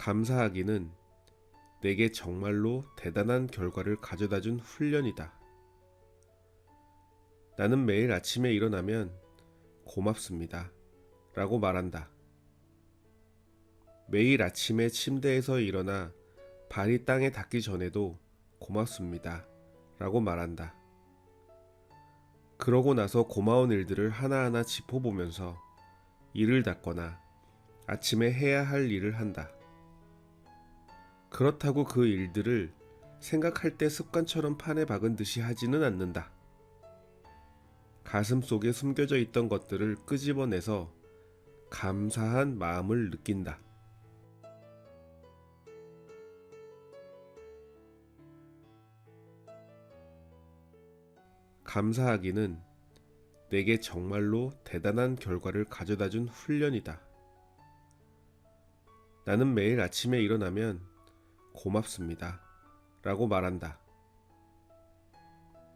감사하기는 내게 정말로 대단한 결과를 가져다준 훈련이다. 나는 매일 아침에 일어나면 고맙습니다 라고 말한다. 매일 아침에 침대에서 일어나 발이 땅에 닿기 전에도 고맙습니다 라고 말한다. 그러고 나서 고마운 일들을 하나하나 짚어보면서 일을 닦거나 아침에 해야 할 일을 한다. 그렇다고 그 일들을 생각할 때 습관처럼 판에 박은 듯이 하지는 않는다. 가슴 속에 숨겨져 있던 것들을 끄집어내서 감사한 마음을 느낀다. 감사하기는 내게 정말로 대단한 결과를 가져다준 훈련이다. 나는 매일 아침에 일어나면 고맙습니다 라고 말한다.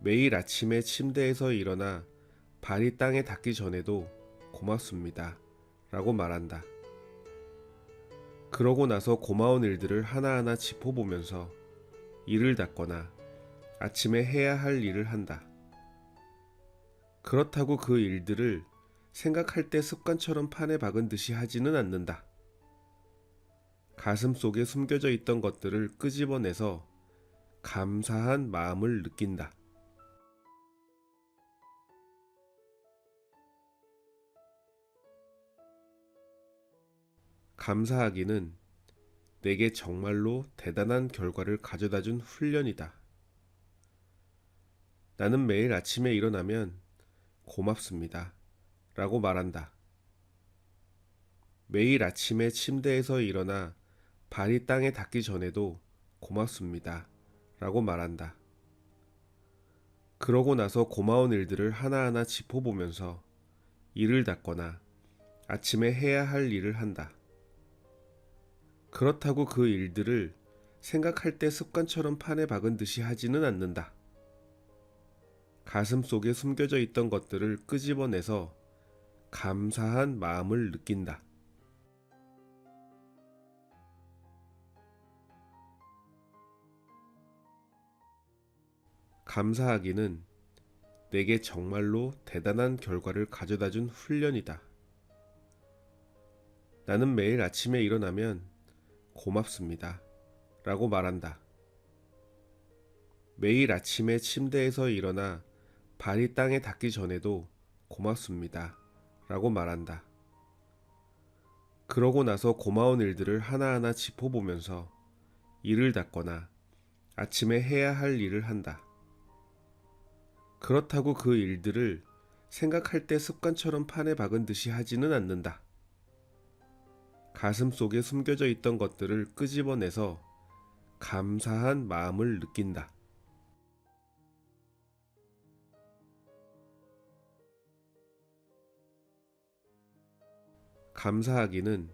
매일 아침에 침대에서 일어나 발이 땅에 닿기 전에도 고맙습니다 라고 말한다. 그러고 나서 고마운 일들을 하나하나 짚어보면서 일을 닦거나 아침에 해야 할 일을 한다. 그렇다고 그 일들을 생각할 때 습관처럼 판에 박은 듯이 하지는 않는다. 가슴 속에 숨겨져 있던 것들을 끄집어내서 감사한 마음을 느낀다. 감사하기는 내게 정말로 대단한 결과를 가져다준 훈련이다. 나는 매일 아침에 일어나면 고맙습니다 라고 말한다. 매일 아침에 침대에서 일어나 발이 땅에 닿기 전에도 고맙습니다 라고 말한다. 그러고 나서 고마운 일들을 하나하나 짚어보면서 일을 닦거나 아침에 해야 할 일을 한다. 그렇다고 그 일들을 생각할 때 습관처럼 판에 박은 듯이 하지는 않는다. 가슴 속에 숨겨져 있던 것들을 끄집어내서 감사한 마음을 느낀다. 감사하기는 내게 정말로 대단한 결과를 가져다준 훈련이다. 나는 매일 아침에 일어나면 고맙습니다 라고 말한다. 매일 아침에 침대에서 일어나 발이 땅에 닿기 전에도 고맙습니다 라고 말한다. 그러고 나서 고마운 일들을 하나하나 짚어보면서 일을 닦거나 아침에 해야 할 일을 한다. 그렇다고 그 일들을 생각할 때 습관처럼 판에 박은 듯이 하지는 않는다. 가슴 속에 숨겨져 있던 것들을 끄집어내서 감사한 마음을 느낀다. 감사하기는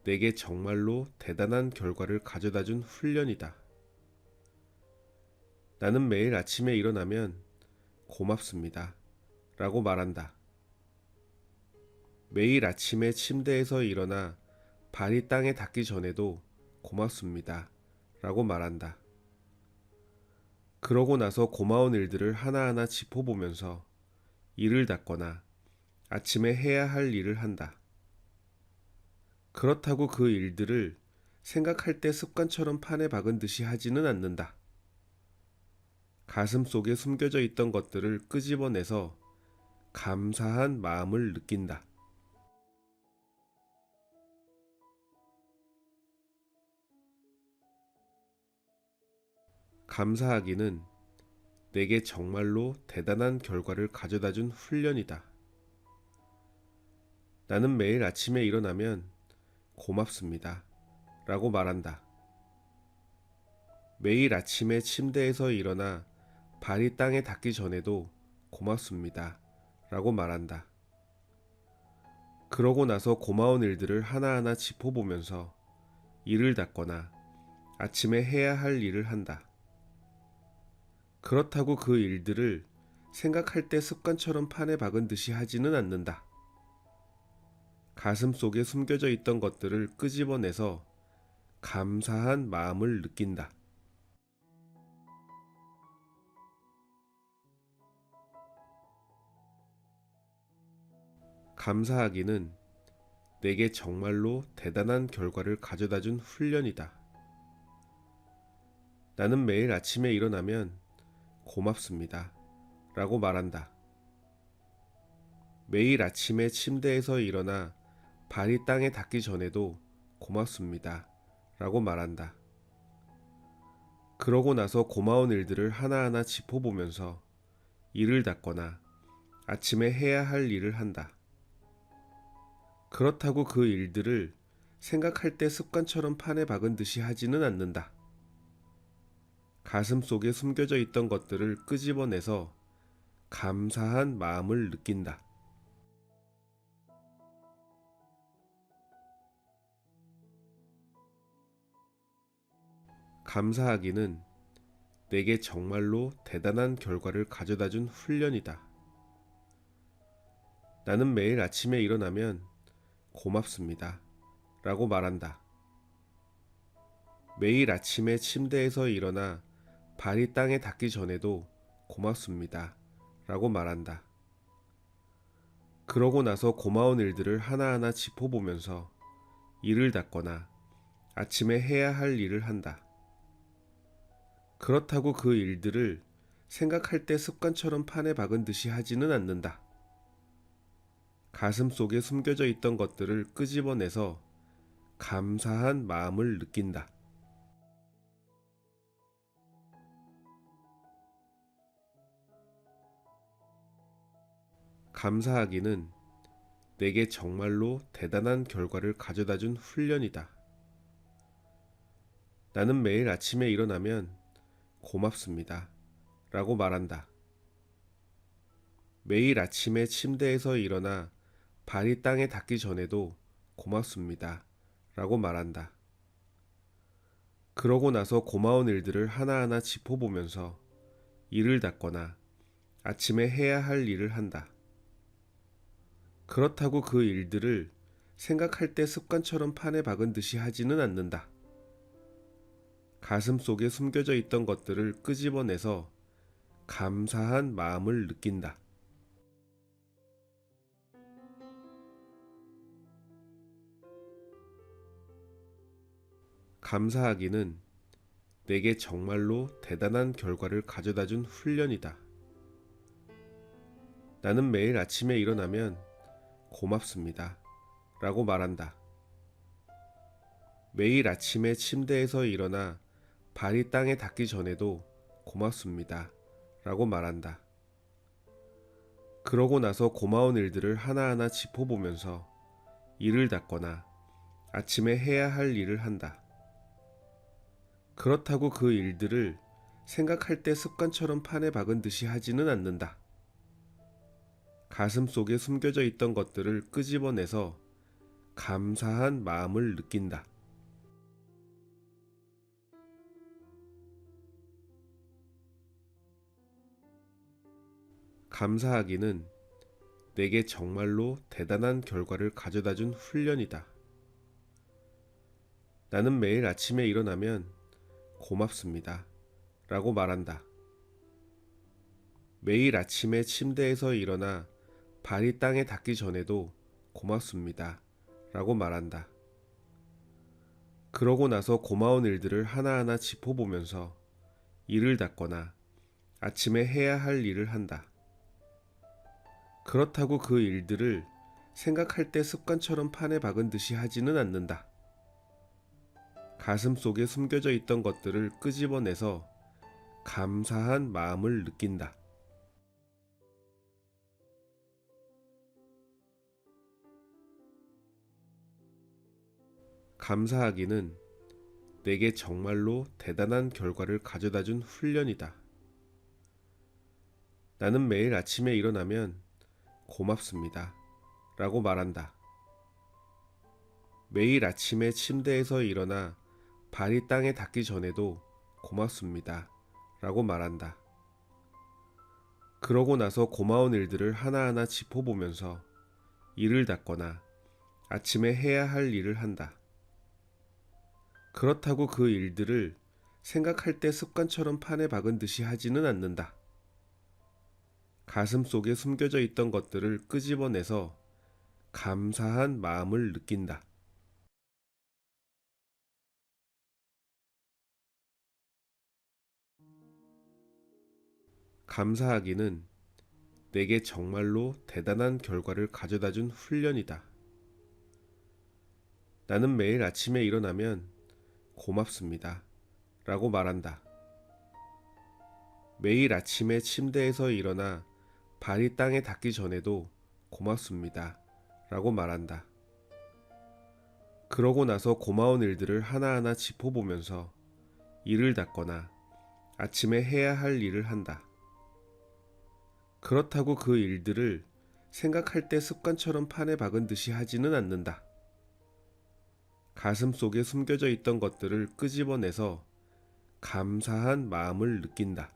내게 정말로 대단한 결과를 가져다준 훈련이다. 나는 매일 아침에 일어나면 고맙습니다 라고 말한다. 매일 아침에 침대에서 일어나 발이 땅에 닿기 전에도 고맙습니다 라고 말한다. 그러고 나서 고마운 일들을 하나하나 짚어보면서 일을 닦거나 아침에 해야 할 일을 한다. 그렇다고 그 일들을 생각할 때 습관처럼 판에 박은 듯이 하지는 않는다. 가슴 속에 숨겨져 있던 것들을 끄집어내서 감사한 마음을 느낀다. 감사하기는 내게 정말로 대단한 결과를 가져다준 훈련이다. 나는 매일 아침에 일어나면 고맙습니다 라고 말한다. 매일 아침에 침대에서 일어나 발이 땅에 닿기 전에도 고맙습니다 라고 말한다. 그러고 나서 고마운 일들을 하나하나 짚어보면서 일을 닦거나 아침에 해야 할 일을 한다. 그렇다고 그 일들을 생각할 때 습관처럼 판에 박은 듯이 하지는 않는다. 가슴 속에 숨겨져 있던 것들을 끄집어내서 감사한 마음을 느낀다. 감사하기는 내게 정말로 대단한 결과를 가져다 준 훈련이다. 나는 매일 아침에 일어나면 고맙습니다 라고 말한다. 매일 아침에 침대에서 일어나 발이 땅에 닿기 전에도 고맙습니다 라고 말한다. 그러고 나서 고마운 일들을 하나하나 짚어보면서 일을 닦거나 아침에 해야 할 일을 한다. 그렇다고 그 일들을 생각할 때 습관처럼 판에 박은 듯이 하지는 않는다. 가슴 속에 숨겨져 있던 것들을 끄집어내서 감사한 마음을 느낀다. 감사하기는 내게 정말로 대단한 결과를 가져다 준 훈련이다. 나는 매일 아침에 일어나면 고맙습니다 라고 말한다. 매일 아침에 침대에서 일어나 발이 땅에 닿기 전에도 고맙습니다 라고 말한다. 그러고 나서 고마운 일들을 하나하나 짚어보면서 일을 닦거나 아침에 해야 할 일을 한다. 그렇다고 그 일들을 생각할 때 습관처럼 판에 박은 듯이 하지는 않는다. 가슴 속에 숨겨져 있던 것들을 끄집어내서 감사한 마음을 느낀다. 감사하기는 내게 정말로 대단한 결과를 가져다 준 훈련이다. 나는 매일 아침에 일어나면 고맙습니다 라고 말한다. 매일 아침에 침대에서 일어나 발이 땅에 닿기 전에도 고맙습니다 라고 말한다. 그러고 나서 고마운 일들을 하나하나 짚어보면서 일을 닦거나 아침에 해야 할 일을 한다. 그렇다고 그 일들을 생각할 때 습관처럼 판에 박은 듯이 하지는 않는다. 가슴 속에 숨겨져 있던 것들을 끄집어내서 감사한 마음을 느낀다. 감사하기는 내게 정말로 대단한 결과를 가져다 준 훈련이다. 나는 매일 아침에 일어나면 고맙습니다 라고 말한다. 매일 아침에 침대에서 일어나 발이 땅에 닿기 전에도 고맙습니다 라고 말한다. 그러고 나서 고마운 일들을 하나하나 짚어보면서 일을 닦거나 아침에 해야 할 일을 한다. 그렇다고 그 일들을 생각할 때 습관처럼 판에 박은 듯이 하지는 않는다. 가슴 속에 숨겨져 있던 것들을 끄집어내서 감사한 마음을 느낀다. 감사하기는 내게 정말로 대단한 결과를 가져다 준 훈련이다. 나는 매일 아침에 일어나면 고맙습니다 라고 말한다. 매일 아침에 침대에서 일어나 발이 땅에 닿기 전에도 고맙습니다 라고 말한다. 그러고 나서 고마운 일들을 하나하나 짚어보면서 일을 닦거나 아침에 해야 할 일을 한다. 그렇다고 그 일들을 생각할 때 습관처럼 판에 박은 듯이 하지는 않는다. 가슴 속에 숨겨져 있던 것들을 끄집어내서 감사한 마음을 느낀다. 감사하기는 내게 정말로 대단한 결과를 가져다 준 훈련이다. 나는 매일 아침에 일어나면 고맙습니다 라고 말한다. 매일 아침에 침대에서 일어나 발이 땅에 닿기 전에도 고맙습니다 라고 말한다. 그러고 나서 고마운 일들을 하나하나 짚어보면서 일을 닦거나 아침에 해야 할 일을 한다. 그렇다고 그 일들을 생각할 때 습관처럼 판에 박은 듯이 하지는 않는다. 가슴 속에 숨겨져 있던 것들을 끄집어내서 감사한 마음을 느낀다. 감사하기는 내게 정말로 대단한 결과를 가져다 준 훈련이다. 나는 매일 아침에 일어나면 고맙습니다. 라고 말한다. 매일 아침에 침대에서 일어나 발이 땅에 닿기 전에도 고맙습니다. 라고 말한다. 그러고 나서 고마운 일들을 하나하나 짚어보면서 일을 닦거나 아침에 해야 할 일을 한다. 그렇다고 그 일들을 생각할 때 습관처럼 판에 박은 듯이 하지는 않는다. 가슴 속에 숨겨져 있던 것들을 끄집어내서 감사한 마음을 느낀다.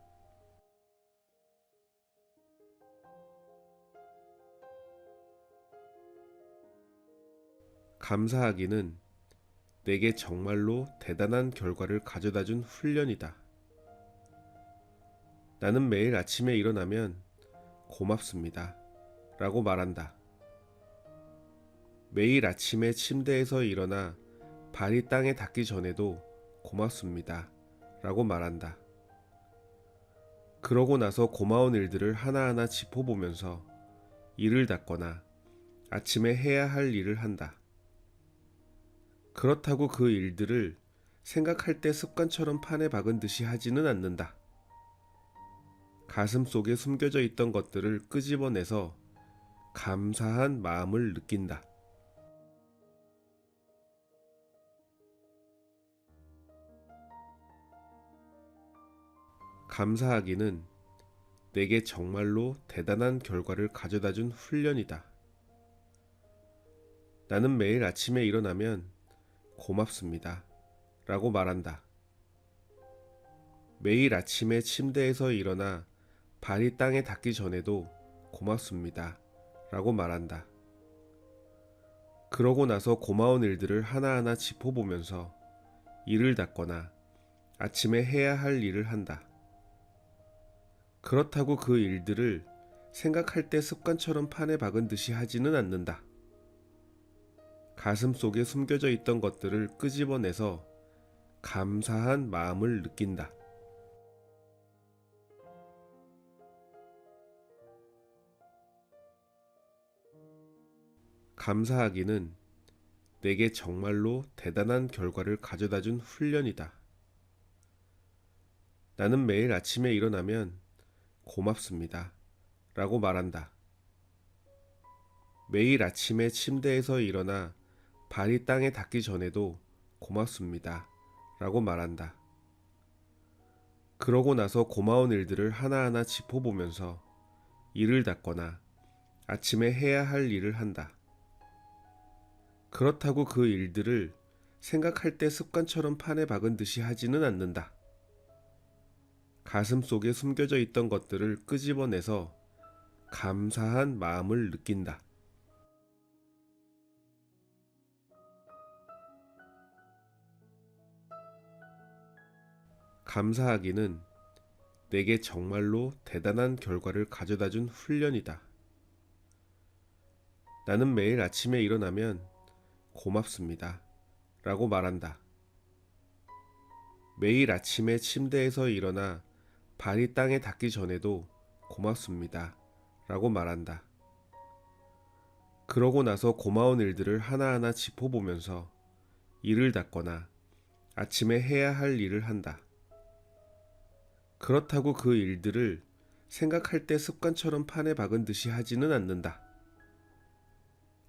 감사하기는 내게 정말로 대단한 결과를 가져다 준 훈련이다. 나는 매일 아침에 일어나면 고맙습니다. 라고 말한다. 매일 아침에 침대에서 일어나 발이 땅에 닿기 전에도 고맙습니다. 라고 말한다. 그러고 나서 고마운 일들을 하나하나 짚어보면서 일을 닦거나 아침에 해야 할 일을 한다. 그렇다고 그 일들을 생각할 때 습관처럼 판에 박은 듯이 하지는 않는다. 가슴 속에 숨겨져 있던 것들을 끄집어내서 감사한 마음을 느낀다. 감사하기는 내게 정말로 대단한 결과를 가져다 준 훈련이다. 나는 매일 아침에 일어나면 고맙습니다. 라고 말한다. 매일 아침에 침대에서 일어나 발이 땅에 닿기 전에도 고맙습니다. 라고 말한다. 그러고 나서 고마운 일들을 하나하나 짚어보면서 일을 닦거나 아침에 해야 할 일을 한다. 그렇다고 그 일들을 생각할 때 습관처럼 판에 박은 듯이 하지는 않는다. 가슴 속에 숨겨져 있던 것들을 끄집어내서 감사한 마음을 느낀다. 감사하기는 내게 정말로 대단한 결과를 가져다 준 훈련이다. 나는 매일 아침에 일어나면 고맙습니다. 라고 말한다. 매일 아침에 침대에서 일어나 발이 땅에 닿기 전에도 고맙습니다. 라고 말한다. 그러고 나서 고마운 일들을 하나하나 짚어보면서 일을 닦거나 아침에 해야 할 일을 한다. 그렇다고 그 일들을 생각할 때 습관처럼 판에 박은 듯이 하지는 않는다. 가슴 속에 숨겨져 있던 것들을 끄집어내서 감사한 마음을 느낀다. 감사하기는 내게 정말로 대단한 결과를 가져다 준 훈련이다. 나는 매일 아침에 일어나면 고맙습니다. 라고 말한다. 매일 아침에 침대에서 일어나 발이 땅에 닿기 전에도 고맙습니다. 라고 말한다. 그러고 나서 고마운 일들을 하나하나 짚어보면서 일을 닦거나 아침에 해야 할 일을 한다. 그렇다고 그 일들을 생각할 때 습관처럼 판에 박은 듯이 하지는 않는다.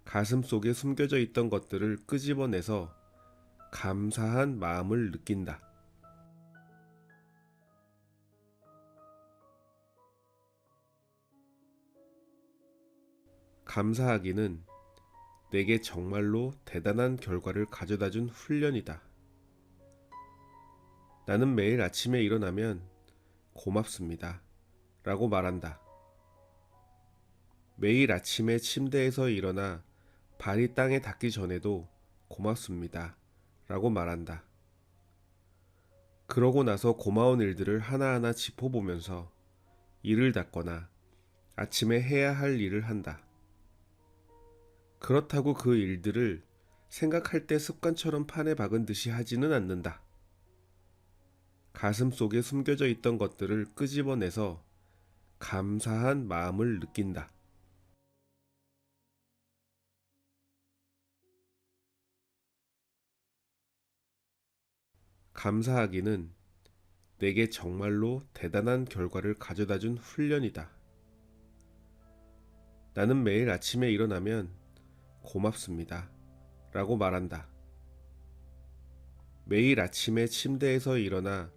가슴 속에 숨겨져 있던 것들을 끄집어내서 감사한 마음을 느낀다. 감사하기는 내게 정말로 대단한 결과를 가져다 준 훈련이다. 나는 매일 아침에 일어나면 고맙습니다. 라고 말한다. 매일 아침에 침대에서 일어나 발이 땅에 닿기 전에도 고맙습니다. 라고 말한다. 그러고 나서 고마운 일들을 하나하나 짚어보면서 이를 닦거나 아침에 해야 할 일을 한다. 그렇다고 그 일들을 생각할 때 습관처럼 판에 박은 듯이 하지는 않는다. 가슴 속에 숨겨져 있던 것들을 끄집어내서 감사한 마음을 느낀다. 감사하기는 내게 정말로 대단한 결과를 가져다 준 훈련이다. 나는 매일 아침에 일어나면 고맙습니다 라고 말한다. 매일 아침에 침대에서 일어나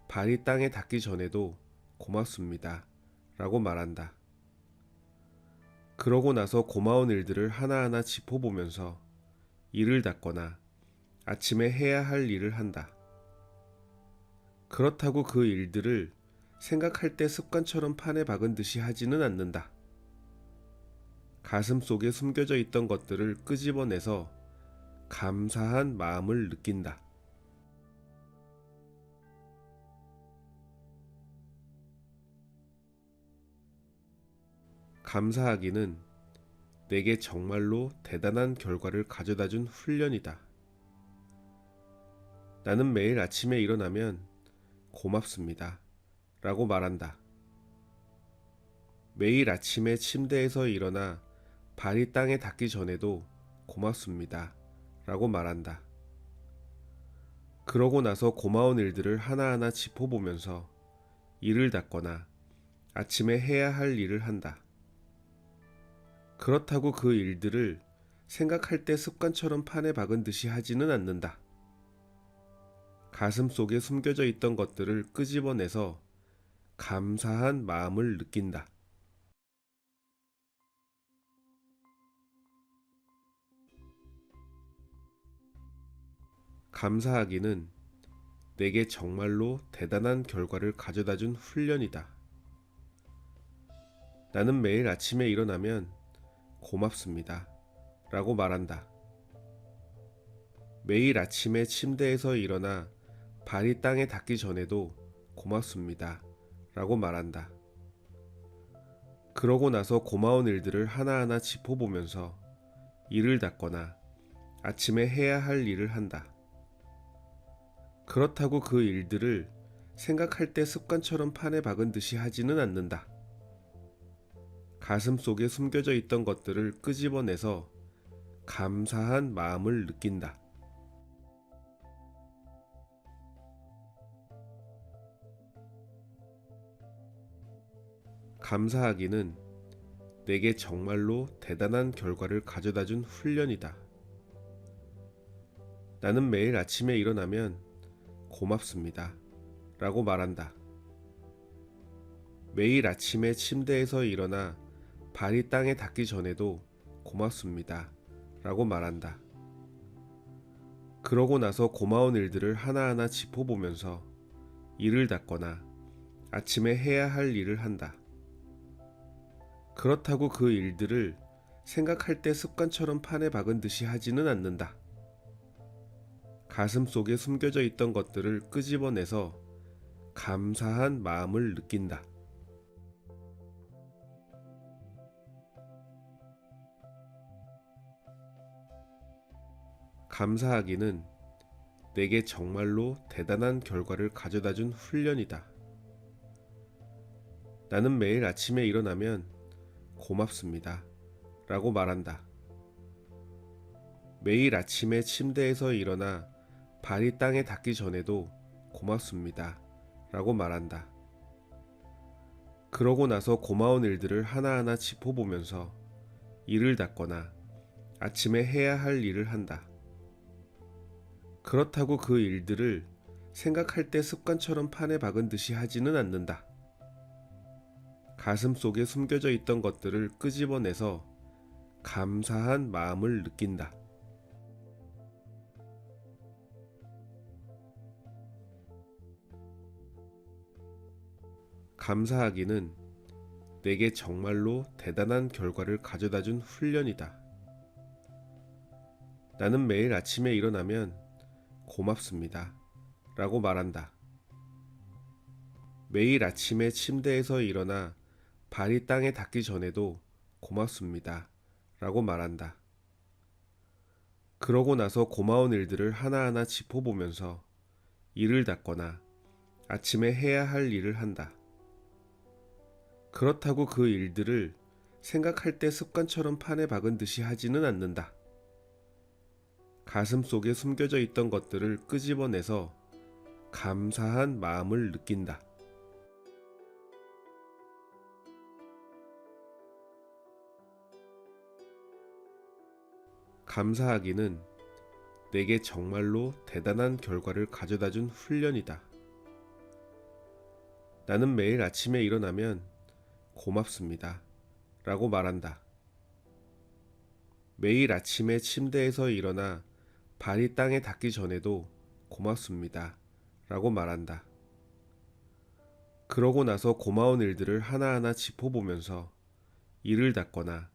발이 땅에 닿기 전에도 고맙습니다 라고 말한다. 그러고 나서 고마운 일들을 하나하나 짚어보면서 이를 닦거나 아침에 해야 할 일을 한다. 그렇다고 그 일들을 생각할 때 습관처럼 판에 박은 듯이 하지는 않는다. 가슴 속에 숨겨져 있던 것들을 끄집어내서 감사한 마음을 느낀다. 감사하기는 내게 정말로 대단한 결과를 가져다 준 훈련이다. 나는 매일 아침에 일어나면 고맙습니다 라고 말한다. 매일 아침에 침대에서 일어나 발이 땅에 닿기 전에도 고맙습니다 라고 말한다. 그러고 나서 고마운 일들을 하나하나 짚어보면서 이를 닦거나 아침에 해야 할 일을 한다. 그렇다고 그 일들을 생각할 때 습관처럼 판에 박은 듯이 하지는 않는다. 가슴 속에 숨겨져 있던 것들을 끄집어내서 감사한 마음을 느낀다. 감사하기는 내게 정말로 대단한 결과를 가져다 준 훈련이다. 나는 매일 아침에 일어나면 고맙습니다 라고 말한다. 매일 아침에 침대에서 일어나 발이 땅에 닿기 전에도 고맙습니다 라고 말한다. 그러고 나서 고마운 일들을 하나하나 짚어보면서 이를 닦거나 아침에 해야 할 일을 한다. 그렇다고 그 일들을 생각할 때 습관처럼 판에 박은 듯이 하지는 않는다. 가슴 속에 숨겨져 있던 것들을 끄집어내서 감사한 마음을 느낀다. 감사하기는 내게 정말로 대단한 결과를 가져다 준 훈련이다. 나는 매일 아침에 일어나면 고맙습니다 라고 말한다. 매일 아침에 침대에서 일어나 발이 땅에 닿기 전에도 고맙습니다 라고 말한다. 그러고 나서 고마운 일들을 하나하나 짚어보면서 이를 닦거나 아침에 해야 할 일을 한다. 그렇다고 그 일들을 생각할 때 습관처럼 판에 박은 듯이 하지는 않는다. 가슴 속에 숨겨져 있던 것들을 끄집어내서 감사한 마음을 느낀다. 감사하기는 내게 정말로 대단한 결과를 가져다 준 훈련이다. 나는 매일 아침에 일어나면 고맙습니다 라고 말한다. 매일 아침에 침대에서 일어나 발이 땅에 닿기 전에도 고맙습니다 라고 말한다. 그러고 나서 고마운 일들을 하나하나 짚어보면서 이를 닦거나 아침에 해야 할 일을 한다. 그렇다고 그 일들을 생각할 때 습관처럼 판에 박은 듯이 하지는 않는다. 가슴 속에 숨겨져 있던 것들을 끄집어내서 감사한 마음을 느낀다. 감사하기는 내게 정말로 대단한 결과를 가져다 준 훈련이다. 나는 매일 아침에 일어나면 고맙습니다 라고 말한다. 매일 아침에 침대에서 일어나 발이 땅에 닿기 전에도 고맙습니다. 라고 말한다. 그러고 나서 고마운 일들을 하나하나 짚어보면서 일을 닦거나 아침에 해야 할 일을 한다. 그렇다고 그 일들을 생각할 때 습관처럼 판에 박은 듯이 하지는 않는다. 가슴 속에 숨겨져 있던 것들을 끄집어내서 감사한 마음을 느낀다. 감사하기는 내게 정말로 대단한 결과를 가져다 준 훈련이다. 나는 매일 아침에 일어나면 고맙습니다. 라고 말한다. 매일 아침에 침대에서 일어나 발이 땅에 닿기 전에도 고맙습니다. 라고 말한다. 그러고 나서 고마운 일들을 하나하나 짚어보면서 일을 닦거나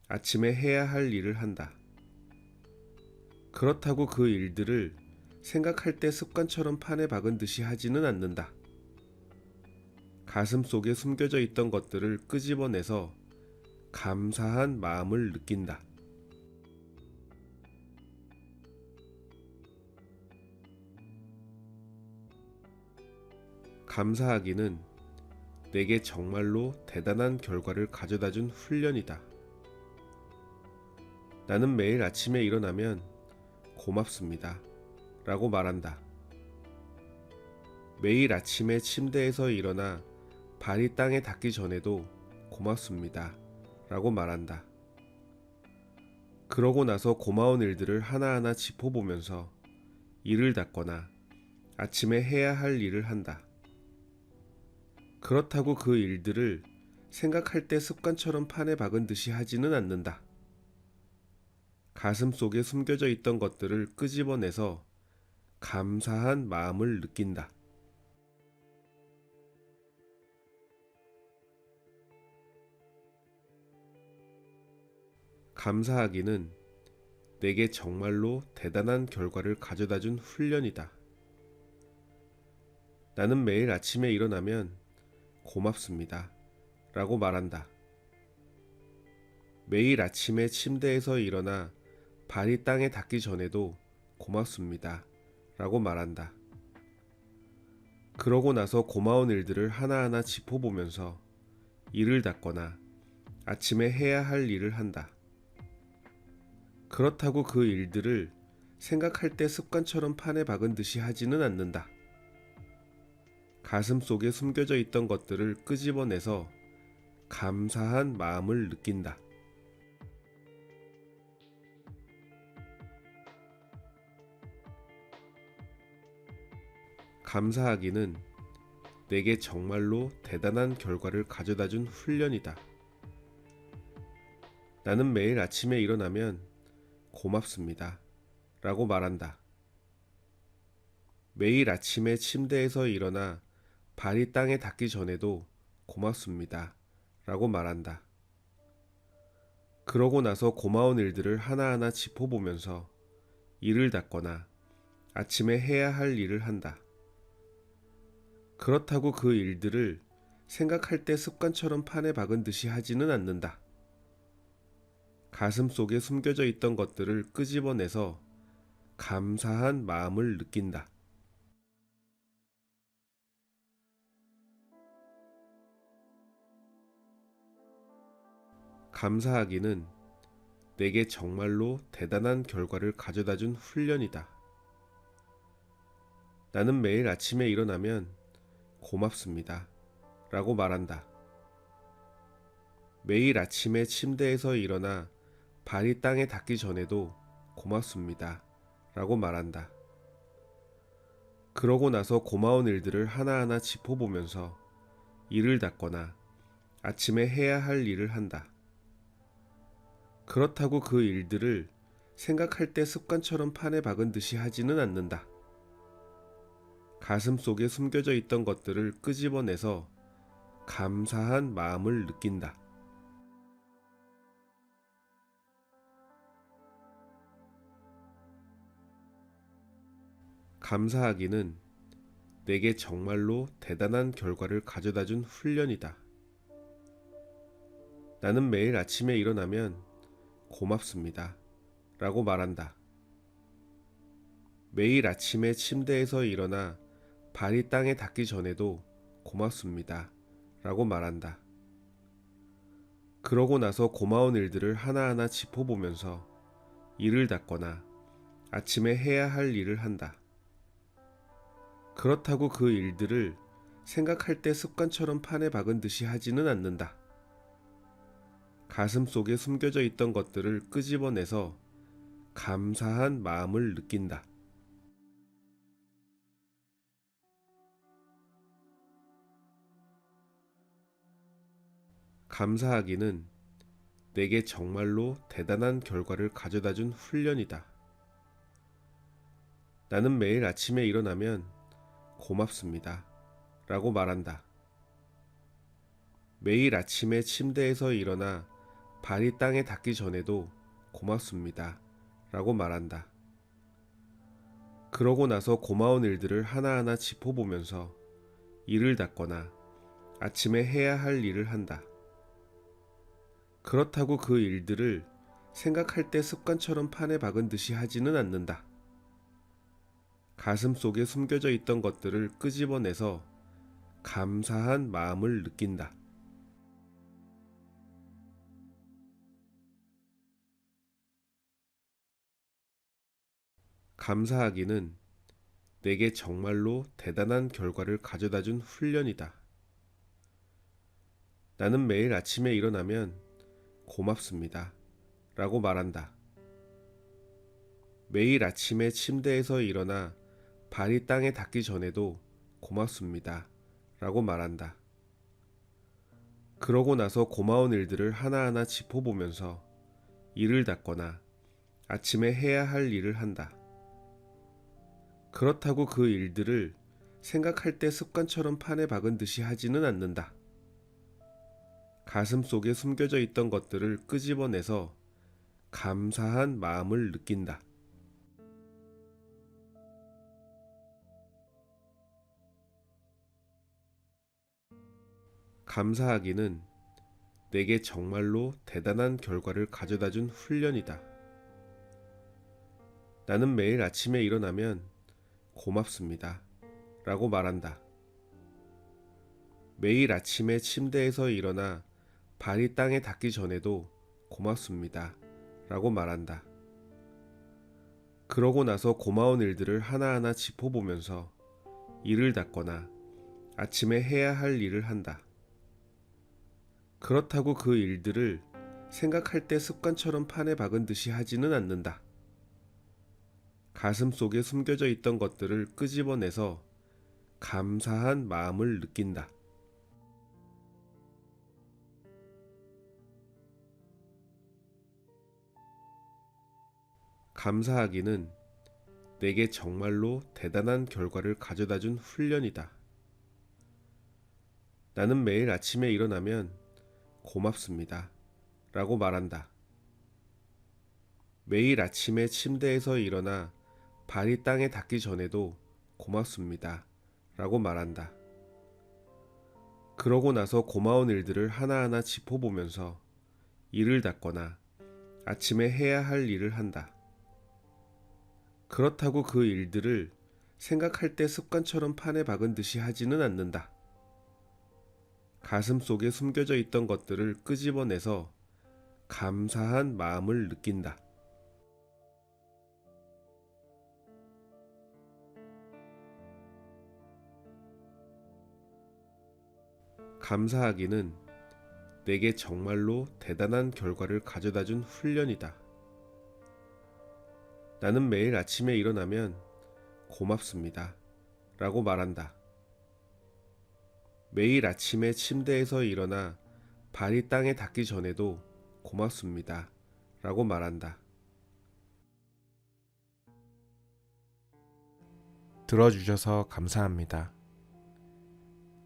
아침에 해야 할 일을 한다. 그렇다고 그 일들을 생각할 때 습관처럼 판에 박은 듯이 하지는 않는다. 가슴 속에 숨겨져 있던 것들을 끄집어내서 감사한 마음을 느낀다. 감사하기는 내게 정말로 대단한 결과를 가져다 준 훈련이다. 나는 매일 아침에 일어나면 고맙습니다. 라고 말한다. 매일 아침에 침대에서 일어나 발이 땅에 닿기 전에도 고맙습니다. 라고 말한다. 그러고 나서 고마운 일들을 하나하나 짚어보면서 일을 닦거나 아침에 해야 할 일을 한다. 그렇다고 그 일들을 생각할 때 습관처럼 판에 박은 듯이 하지는 않는다. 가슴 속에 숨겨져 있던 것들을 끄집어내서 감사한 마음을 느낀다. 감사하기는 내게 정말로 대단한 결과를 가져다 준 훈련이다. 나는 매일 아침에 일어나면 고맙습니다. 라고 말한다. 매일 아침에 침대에서 일어나 발이 땅에 닿기 전에도 고맙습니다. 라고 말한다. 그러고 나서 고마운 일들을 하나하나 짚어보면서 일을 닦거나 아침에 해야 할 일을 한다. 그렇다고 그 일들을 생각할 때 습관처럼 판에 박은 듯이 하지는 않는다. 가슴 속에 숨겨져 있던 것들을 끄집어내서 감사한 마음을 느낀다. 감사하기는 내게 정말로 대단한 결과를 가져다 준 훈련이다. 나는 매일 아침에 일어나면 고맙습니다. 라고 말한다. 매일 아침에 침대에서 일어나 발이 땅에 닿기 전에도 고맙습니다. 라고 말한다. 그러고 나서 고마운 일들을 하나하나 짚어보면서 일을 닦거나 아침에 해야 할 일을 한다. 그렇다고 그 일들을 생각할 때 습관처럼 판에 박은 듯이 하지는 않는다. 가슴 속에 숨겨져 있던 것들을 끄집어내서 감사한 마음을 느낀다. 감사하기는 내게 정말로 대단한 결과를 가져다 준 훈련이다. 나는 매일 아침에 일어나면 고맙습니다. 라고 말한다. 매일 아침에 침대에서 일어나 발이 땅에 닿기 전에도 고맙습니다. 라고 말한다. 그러고 나서 고마운 일들을 하나하나 짚어보면서 일을 닦거나 아침에 해야 할 일을 한다. 그렇다고 그 일들을 생각할 때 습관처럼 판에 박은 듯이 하지는 않는다. 가슴 속에 숨겨져 있던 것들을 끄집어내서 감사한 마음을 느낀다. 감사하기는 내게 정말로 대단한 결과를 가져다 준 훈련이다. 나는 매일 아침에 일어나면 고맙습니다. 라고 말한다. 매일 아침에 침대에서 일어나 발이 땅에 닿기 전에도 고맙습니다. 라고 말한다. 그러고 나서 고마운 일들을 하나하나 짚어보면서 일을 닦거나 아침에 해야 할 일을 한다. 그렇다고 그 일들을 생각할 때 습관처럼 판에 박은 듯이 하지는 않는다. 가슴 속에 숨겨져 있던 것들을 끄집어내서 감사한 마음을 느낀다. 감사하기는 내게 정말로 대단한 결과를 가져다 준 훈련이다. 나는 매일 아침에 일어나면 고맙습니다. 라고 말한다. 매일 아침에 침대에서 일어나 발이 땅에 닿기 전에도 고맙습니다. 라고 말한다. 그러고 나서 고마운 일들을 하나하나 짚어보면서 일을 닦거나 아침에 해야 할 일을 한다. 그렇다고 그 일들을 생각할 때 습관처럼 판에 박은 듯이 하지는 않는다. 가슴 속에 숨겨져 있던 것들을 끄집어내서 감사한 마음을 느낀다. 감사하기는 내게 정말로 대단한 결과를 가져다 준 훈련이다. 나는 매일 아침에 일어나면 고맙습니다. 라고 말한다. 매일 아침에 침대에서 일어나 발이 땅에 닿기 전에도 고맙습니다. 라고 말한다. 그러고 나서 고마운 일들을 하나하나 짚어보면서 일을 닦거나 아침에 해야 할 일을 한다. 그렇다고 그 일들을 생각할 때 습관처럼 판에 박은 듯이 하지는 않는다. 가슴 속에 숨겨져 있던 것들을 끄집어내서 감사한 마음을 느낀다. 감사하기는 내게 정말로 대단한 결과를 가져다 준 훈련이다. 나는 매일 아침에 일어나면 고맙습니다. 라고 말한다. 매일 아침에 침대에서 일어나 발이 땅에 닿기 전에도 고맙습니다. 라고 말한다. 그러고 나서 고마운 일들을 하나하나 짚어보면서 일을 닦거나 아침에 해야 할 일을 한다. 그렇다고 그 일들을 생각할 때 습관처럼 판에 박은 듯이 하지는 않는다. 가슴 속에 숨겨져 있던 것들을 끄집어내서 감사한 마음을 느낀다. 감사하기는 내게 정말로 대단한 결과를 가져다 준 훈련이다. 나는 매일 아침에 일어나면 고맙습니다. 라고 말한다. 매일 아침에 침대에서 일어나 발이 땅에 닿기 전에도 고맙습니다. 라고 말한다. 그러고 나서 고마운 일들을 하나하나 짚어보면서 일을 닦거나 아침에 해야 할 일을 한다. 그렇다고 그 일들을 생각할 때 습관처럼 판에 박은 듯이 하지는 않는다. 가슴 속에 숨겨져 있던 것들을 끄집어내서 감사한 마음을 느낀다. 감사하기는 내게 정말로 대단한 결과를 가져다 준 훈련이다. 나는 매일 아침에 일어나면 고맙습니다. 라고 말한다. 매일 아침에 침대에서 일어나 발이 땅에 닿기 전에도 고맙습니다. 라고 말한다. 들어주셔서 감사합니다.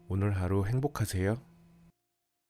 오늘 하루 행복하세요.